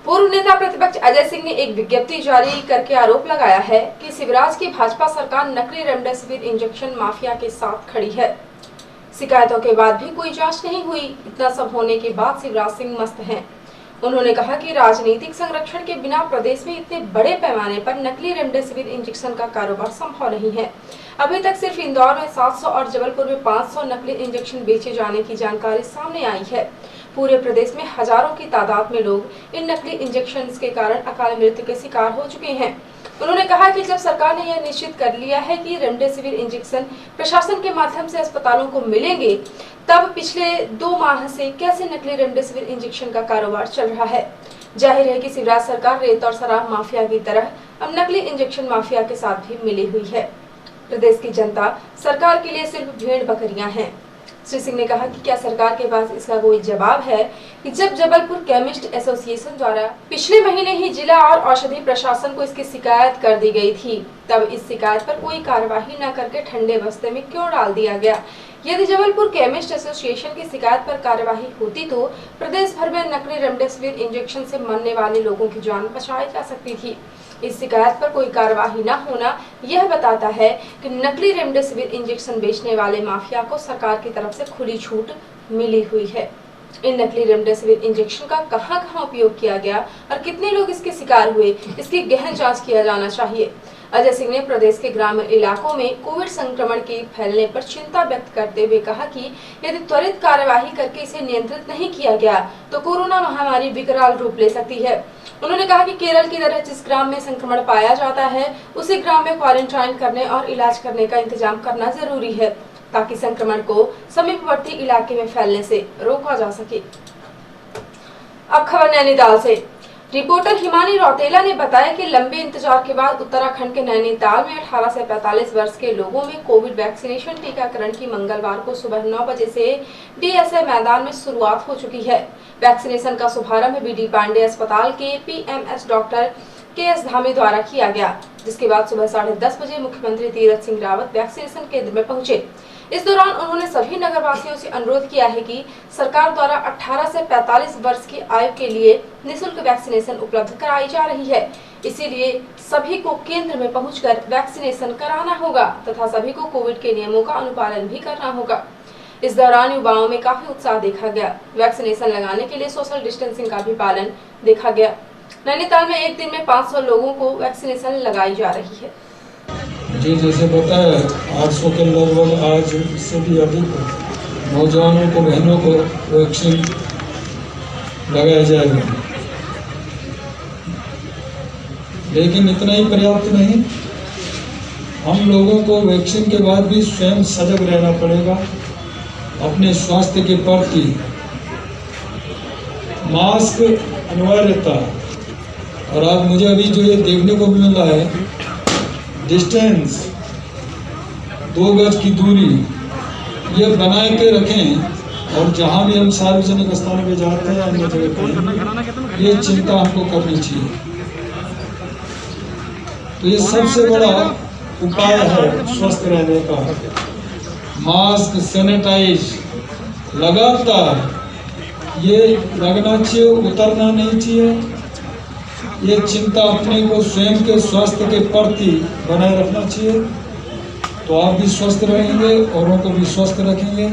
पूर्व नेता प्रतिपक्ष अजय सिंह ने एक विज्ञप्ति जारी करके आरोप लगाया है कि शिवराज की भाजपा सरकार नकली रेमडेसिविर इंजेक्शन माफिया के साथ खड़ी है। शिकायतों के बाद भी कोई जांच नहीं हुई। इतना सब होने के बाद शिवराज सिंह मस्त हैं। उन्होंने कहा कि राजनीतिक संरक्षण के बिना प्रदेश में इतने बड़े पैमाने पर नकली रेमडेसिविर इंजेक्शन का कारोबार संभव नहीं है। अभी तक सिर्फ इंदौर में 700 और जबलपुर में 500 नकली इंजेक्शन बेचे जाने की जानकारी सामने आई है। पूरे प्रदेश में हजारों की तादाद में लोग इन नकली इंजेक्शन के कारण अकाल मृत्यु के शिकार हो चुके हैं। उन्होंने कहा कि जब सरकार ने यह निश्चित कर लिया है कि रेमडेसिविर इंजेक्शन प्रशासन के माध्यम से अस्पतालों को मिलेंगे, तब पिछले 2 माह से कैसे नकली रेमडेसिविर इंजेक्शन का कारोबार चल रहा है। जाहिर है कि शिवराज सरकार रेत और शराब माफिया की तरह अब नकली इंजेक्शन माफिया के साथ भी मिली हुई है। प्रदेश की जनता सरकार के लिए सिर्फ भेड़ बकरियां हैं। श्री सिंह ने कहा कि क्या सरकार के पास इसका कोई जवाब है कि जब जबलपुर केमिस्ट एसोसिएशन द्वारा पिछले महीने ही जिला और औषधि प्रशासन को इसकी शिकायत कर दी गई थी, तब इस शिकायत पर कोई कार्यवाही न करके ठंडे बस्ते में क्यों डाल दिया गया। यदि जबलपुर केमिस्ट एसोसिएशन की शिकायत पर कार्यवाही होती तो प्रदेश भर में नकली रेमडेसिविर इंजेक्शन से मरने वाले लोगों की जान बचाई जा सकती थी। इस शिकायत पर कोई कार्यवाही न होना यह बताता है कि नकली रेमडेसिविर इंजेक्शन बेचने वाले माफिया को सरकार की तरफ से खुली छूट मिली हुई है। इन नकली रेमडेसिविर इंजेक्शन का कहां उपयोग किया गया और कितने लोग इसके शिकार हुए, इसकी गहन जांच किया जाना चाहिए। अजय सिंह ने प्रदेश के ग्रामीण इलाकों में कोविड संक्रमण के फैलने पर चिंता व्यक्त करते हुए कहा कि यदि त्वरित कार्यवाही करके इसे नियंत्रित नहीं किया गया तो कोरोना महामारी विकराल रूप ले सकती है। उन्होंने कहा कि केरल की तरह जिस ग्राम में संक्रमण पाया जाता है उसी ग्राम में क्वारंटाइन करने और इलाज करने का इंतजाम करना जरूरी है, ताकि संक्रमण को समीपवर्ती इलाके में फैलने से रोका जा सके। अब खबर नैनीताल से। रिपोर्टर हिमानी रौतेला ने बताया कि लंबे इंतजार के बाद उत्तराखंड के नैनीताल में 18 से 45 वर्ष के लोगों में कोविड वैक्सीनेशन टीकाकरण की मंगलवार को सुबह 9 बजे से डीएसए मैदान में शुरुआत हो चुकी है। वैक्सीनेशन का शुभारंभ बीडी पांडे अस्पताल के पीएमएस डॉक्टर केएस धामी द्वारा किया गया, जिसके बाद सुबह 10:30 बजे मुख्यमंत्री तीरथ सिंह रावत वैक्सीनेशन केंद्र में पहुंचे। इस दौरान उन्होंने सभी नगरवासियों से अनुरोध किया है कि सरकार द्वारा 18 से 45 वर्ष की आयु के लिए निःशुल्क वैक्सीनेशन उपलब्ध कराई जा रही है, इसीलिए सभी को केंद्र में पहुंचकर वैक्सीनेशन कराना होगा तथा सभी को कोविड के नियमों का अनुपालन भी करना होगा। इस दौरान युवाओं में काफी उत्साह देखा गया। वैक्सीनेशन लगाने के लिए सोशल डिस्टेंसिंग का भी पालन देखा गया। नैनीताल में एक दिन में 500 लोगों को वैक्सीनेशन लगाई जा रही है। जी, जैसे बताया 800 के लगभग आज से भी अधिक नौजवानों को, बहनों को वैक्सीन लगाया जाएगा, लेकिन इतना ही पर्याप्त नहीं। हम लोगों को वैक्सीन के बाद भी स्वयं सजग रहना पड़ेगा। अपने स्वास्थ्य के प्रति मास्क अनिवार्यता, और आज मुझे अभी जो ये देखने को मिल रहा है, डिस्टेंस 2 गज की दूरी ये बनाए के रखें। और जहाँ भी हम सार्वजनिक स्थानों पे जाते हैं, अन्य जगह पर ये चिंता हमको करनी चाहिए। तो ये सबसे बड़ा उपाय है स्वस्थ रहने का। मास्क, सैनिटाइज लगातार ये लगना चाहिए, उतरना नहीं चाहिए। ये चिंता अपने को स्वयं के स्वास्थ्य के प्रति बनाए रखना चाहिए, तो आप भी स्वस्थ रहेंगे, औरों को भी स्वस्थ रखेंगे,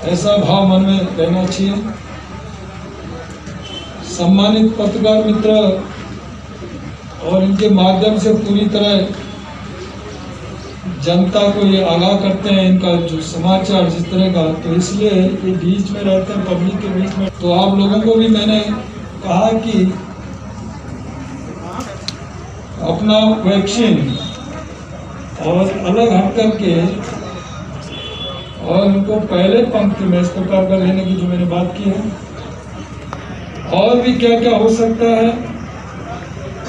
ऐसा भाव मन में रहना चाहिए। सम्मानित पत्रकार मित्र और इनके माध्यम से पूरी तरह जनता को ये आगाह करते हैं, इनका जो समाचार जिस तरह का, तो इसलिए ये बीच में रहते हैं, पब्लिक के बीच में। तो आप लोगों को भी मैंने कहा कि अपना वैक्सीन और अलग हट करके और उनको पहले पंक्ति में इस प्रकार कर लेने की जो मैंने बात की है, और भी क्या क्या हो सकता है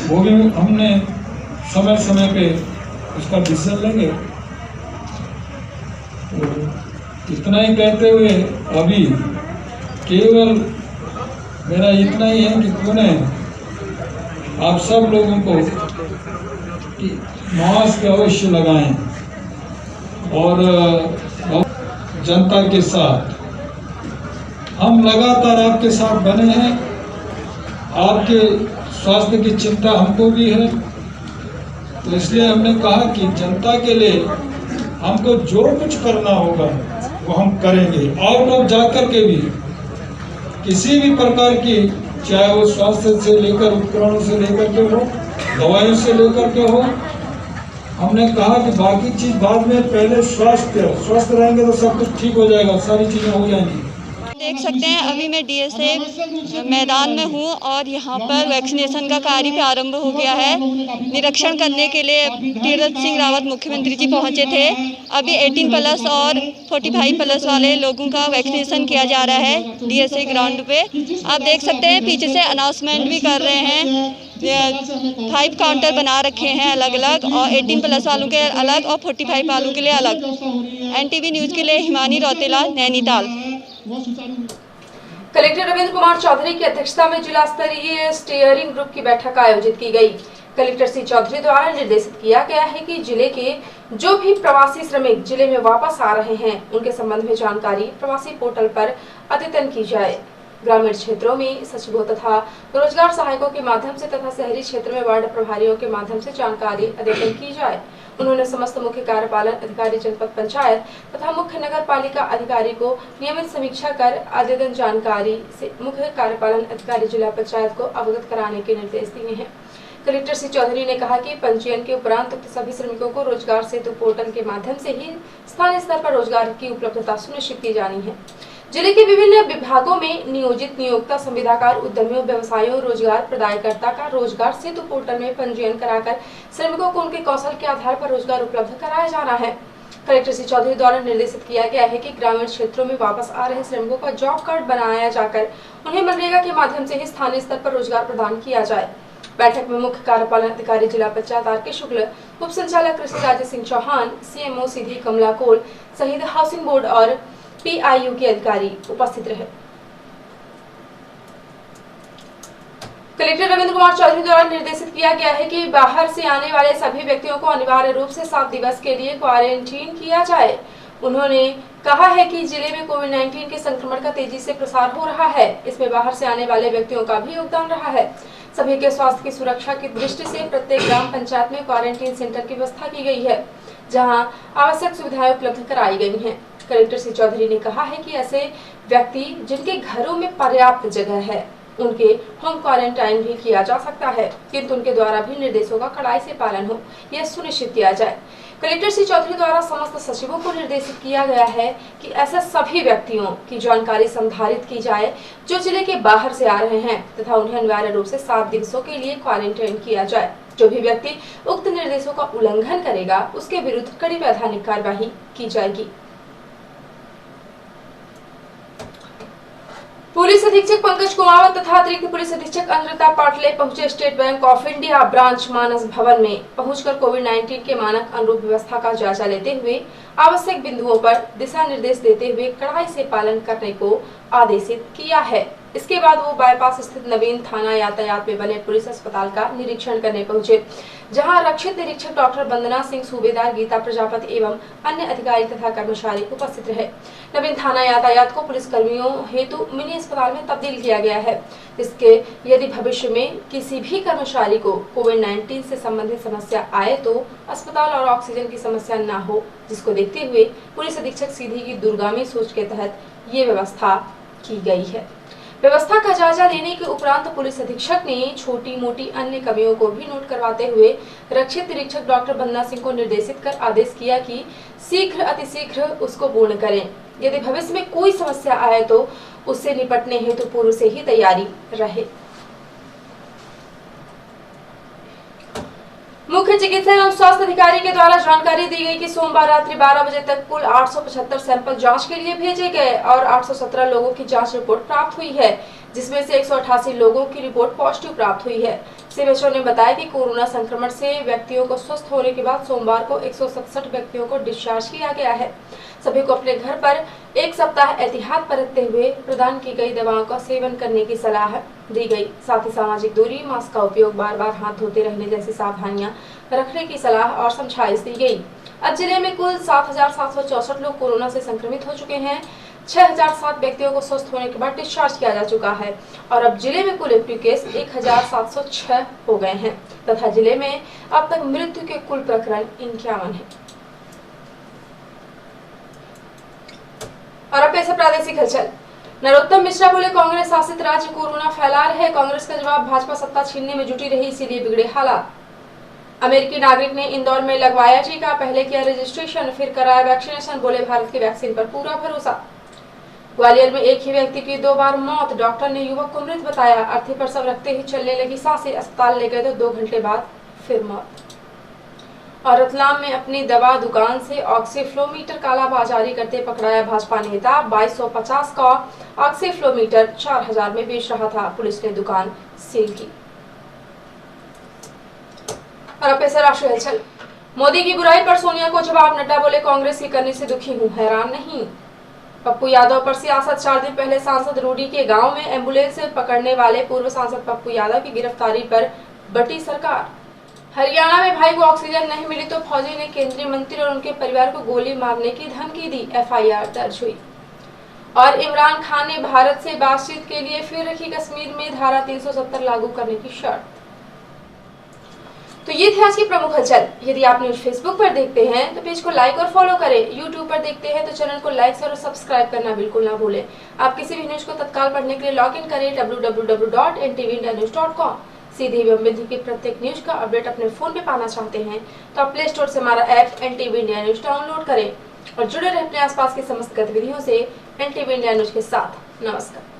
वो भी हमने समय समय पे उसका डिसीजन लेंगे। तो इतना ही कहते हुए अभी केवल मेरा इतना ही है कि पुनः आप सब लोगों को कि मास्क अवश्य लगाएं और जनता के साथ हम लगातार आपके साथ बने हैं। आपके स्वास्थ्य की चिंता हमको भी है, तो इसलिए हमने कहा कि जनता के लिए हमको जो कुछ करना होगा वो हम करेंगे। आउट ऑफ जाकर के भी किसी भी प्रकार की, चाहे वो स्वास्थ्य से लेकर उपकरणों से लेकर के हो, दवाइयों से लेकर के हो, हमने कहा कि बाकी चीज बाद में, पहले स्वस्थ रहेंगे तो सब कुछ ठीक हो जाएगा, सारी चीजें हो जाएंगी। देख सकते हैं अभी मैं डीएसए मैदान में हूं और यहां पर वैक्सीनेशन का कार्य प्रारंभ हो गया है। निरीक्षण करने के लिए तीरथ सिंह रावत मुख्यमंत्री जी पहुंचे थे। अभी 18+ और 45+ वाले लोगों का वैक्सीनेशन किया जा रहा है डीएसए ग्राउंड पे। आप देख सकते हैं पीछे से अनाउंसमेंट भी कर रहे हैं। 5 काउंटर बना रखे हैं अलग अलग, और 18+ वालों के अलग और 45 वालों के लिए अलग। NTV न्यूज़ के लिए हिमानी रौतेला, नैनीताल। कलेक्टर रविंद्र कुमार चौधरी की अध्यक्षता में जिला स्तरीय स्टीयरिंग ग्रुप की बैठक आयोजित की गई। कलेक्टर श्री चौधरी द्वारा निर्देशित किया गया है कि जिले के जो भी प्रवासी श्रमिक जिले में वापस आ रहे हैं उनके संबंध में जानकारी प्रवासी पोर्टल पर अद्यतन की जाए। ग्रामीण क्षेत्रों में सचिवों तथा रोजगार सहायकों के माध्यम से तथा शहरी क्षेत्र में वार्ड प्रभारियों के माध्यम से जानकारी अद्यतन की जाए। उन्होंने समस्त मुख्य कार्यपालन अधिकारी, जनपद पंचायत तथा मुख्य नगर पालिका अधिकारी को नियमित समीक्षा कर अद्यतन जानकारी से मुख्य कार्यपालन अधिकारी जिला पंचायत को अवगत कराने के निर्देश दिए हैं। कलेक्टर श्री चौधरी ने कहा कि पंजीयन के उपरांत सभी श्रमिकों को रोजगार सेतु पोर्टल के माध्यम से ही स्थानीय स्तर पर रोजगार की उपलब्धता सुनिश्चित की जानी है। जिले के विभिन्न विभागों में नियोजित नियोक्ता, संविदाकार, उद्यमियों, व्यवसायियों, रोजगार प्रदायकर्ता का रोजगार सेतु पोर्टल में पंजीयन कराकर श्रमिकों को उनके कौशल के आधार पर रोजगार उपलब्ध कराया जाना है। कलेक्टर श्री चौधरी द्वारा निर्देशित किया गया है कि ग्रामीण क्षेत्रों में वापस आ रहे श्रमिकों का जॉब कार्ड बनाया जाकर उन्हें मनरेगा के माध्यम से ही स्थानीय स्तर पर रोजगार प्रदान किया जाए। बैठक में मुख्य कार्यपालन अधिकारी जिला पंचायत RK शुक्ल, उप संचालक कृषि राजेश सिंह चौहान, CMO सीधी कमला कोल सहित हाउसिंग बोर्ड और PIU के अधिकारी उपस्थित रहे। कलेक्टर रविंद्र कुमार चौधरी द्वारा निर्देशित किया गया है कि बाहर से आने वाले सभी व्यक्तियों को अनिवार्य रूप से 7 दिवस के लिए क्वारंटीन किया जाए। उन्होंने कहा है कि जिले में कोविड-19 के संक्रमण का तेजी से प्रसार हो रहा है, इसमें बाहर से आने वाले व्यक्तियों का भी योगदान रहा है। सभी के स्वास्थ्य की सुरक्षा की दृष्टि से प्रत्येक ग्राम पंचायत में क्वारंटीन सेंटर की व्यवस्था की गई है, जहां आवश्यक सुविधाएं उपलब्ध कराई गई हैं। कलेक्टर श्री चौधरी ने कहा है कि ऐसे व्यक्ति जिनके घरों में पर्याप्त जगह है उनके होम क्वारंटाइन भी किया जा सकता है, किंतु उनके द्वारा भी निर्देशों का कड़ाई से पालन हो, यह सुनिश्चित किया जाए। कलेक्टर श्री चौधरी द्वारा समस्त सचिवों को निर्देशित किया गया है कि ऐसे सभी व्यक्तियों की जानकारी संधारित की जाए जो जिले के बाहर से आ रहे हैं तथा उन्हें अनिवार्य रूप से 7 दिवसों के लिए क्वारंटाइन किया जाए। जो भी व्यक्ति उक्त निर्देशों का उल्लंघन करेगा उसके विरुद्ध कड़ी वैधानिक कार्यवाही की जाएगी। पुलिस अधीक्षक पंकज कुमावत तथा अतिरिक्त पुलिस अधीक्षक अमृता पाटले पहुंचे State Bank of India branch Manas Bhavan में पहुंचकर कोविड-19 के मानक अनुरूप व्यवस्था का जायजा लेते हुए आवश्यक बिंदुओं पर दिशा निर्देश देते हुए कड़ाई से पालन करने को आदेशित किया है। इसके बाद वो बाईपास स्थित नवीन थाना यातायात में बने पुलिस अस्पताल का निरीक्षण करने पहुंचे, जहां रक्षित निरीक्षक डॉक्टर वंदना सिंह, सूबेदार गीता प्रजापति एवं अन्य अधिकारी तथा कर्मचारी उपस्थित रहे। नवीन थाना यातायात को पुलिस कर्मियों हेतु मिनी अस्पताल में तब्दील किया गया है, जिसके यदि भविष्य में किसी भी कर्मचारी को कोविड-19 से संबंधित समस्या आए तो अस्पताल और ऑक्सीजन की समस्या न हो, जिसको देखते हुए पुलिस अधीक्षक सीधी की दूरगामी सोच के तहत ये व्यवस्था की गई है। व्यवस्था का जायजा लेने के उपरांत पुलिस अधीक्षक ने छोटी मोटी अन्य कमियों को भी नोट करवाते हुए रक्षित निरीक्षक डॉक्टर वंदना सिंह को निर्देशित कर आदेश किया कि शीघ्र अतिशीघ्र उसको पूर्ण करें। यदि भविष्य में कोई समस्या आए तो उससे निपटने हेतु पूर्व से ही तैयारी रहे। मुख्य चिकित्सा एवं स्वास्थ्य अधिकारी के द्वारा जानकारी दी गई कि सोमवार रात्रि 12 बजे तक कुल 875 सैंपल जांच के लिए भेजे गए और 817 लोगों की जांच रिपोर्ट प्राप्त हुई है, जिसमें से 188 लोगों की रिपोर्ट पॉजिटिव प्राप्त हुई है। CHO ने बताया कि कोरोना संक्रमण से व्यक्तियों को स्वस्थ होने के बाद सोमवार को 167 व्यक्तियों को डिस्चार्ज किया गया है। सभी को अपने घर पर 1 सप्ताह एहतियात बरतते हुए प्रदान की गई दवाओं का सेवन करने की सलाह दी गई। साथ ही सामाजिक दूरी, मास्क का उपयोग, बार-बार हाथ धोते रहने जैसी सावधानियां रखने की सलाह और समझाइश दी गई। अब जिले में कुल 7,764 लोग कोरोना से संक्रमित हो चुके हैं, 6007 व्यक्तियों को स्वस्थ होने के बाद डिस्चार्ज किया जा चुका है और अब जिले में कुल एक्टिव केस 1706 हो गए हैं तथा जिले में अब तक मृत्यु के कुल प्रकरण 51 है। और अब पैसे प्रादेशिक हलचल। नरोत्तम मिश्रा बोले, कांग्रेस शासित राज्य कोरोना फैला रहे। कांग्रेस का जवाब, भाजपा सत्ता छीनने में जुटी रही इसीलिए बिगड़े हालात। अमेरिकी नागरिक ने इंदौर में लगवाया टीका, पहले किया रजिस्ट्रेशन फिर कराया वैक्सीनेशन, बोले भारत की वैक्सीन पर पूरा भरोसा। ग्वालियर में एक ही व्यक्ति की 2 बार मौत, डॉक्टर ने युवक को मृत बताया। अर्थी प्रसव रखते ही चलने लगी सांसें, अस्पताल ले गए तो 2 घंटे बाद फिर मौत। और रतलाम में अपनी दवा दुकान से ऑक्सीफ्लोमीटर कालाबाजारी करते पकड़ाया भाजपा नेता। 2250 का ऑक्सीफ्लोमीटर 4000 में बेच रहा था, पुलिस ने दुकान सील की। और अब पैसा राष्ट्रीय हलचल। मोदी की बुराई पर सोनिया को जवाब, नड्डा बोले, कांग्रेस की करनी से दुखी हूं, हैरान नहीं। पप्पू यादव पर सियासत। 4 दिन पहले सांसद रूडी के गांव में एम्बुलेंस पकड़ने वाले पूर्व सांसद पप्पू यादव की गिरफ्तारी पर बटी सरकार। हरियाणा में भाई को ऑक्सीजन नहीं मिली तो फौजी ने केंद्रीय मंत्री और उनके परिवार को गोली मारने की धमकी दी, एफआईआर दर्ज हुई। और इमरान खान ने भारत से बातचीत के लिए फिर रखी कश्मीर में धारा 370 लागू करने की शर्त। तो ये थे आज की प्रमुख हलचल। यदि आप न्यूज फेसबुक पर देखते हैं तो पेज को लाइक और फॉलो करें, यूट्यूब पर देखते हैं तो चैनल को लाइक और सब्सक्राइब करना बिल्कुल ना भूलें। आप किसी भी न्यूज को तत्काल पढ़ने के लिए लॉग इन करें www.ntvnews.com। सीधी एवं बिंदु की प्रत्येक न्यूज का अपडेट अपने फोन पे पाना चाहते हैं तो आप प्ले स्टोर से हमारा app NTV India news download करें और जुड़े रहे अपने आसपास की समस्त गतिविधियों से NTV इंडिया न्यूज के साथ। नमस्कार।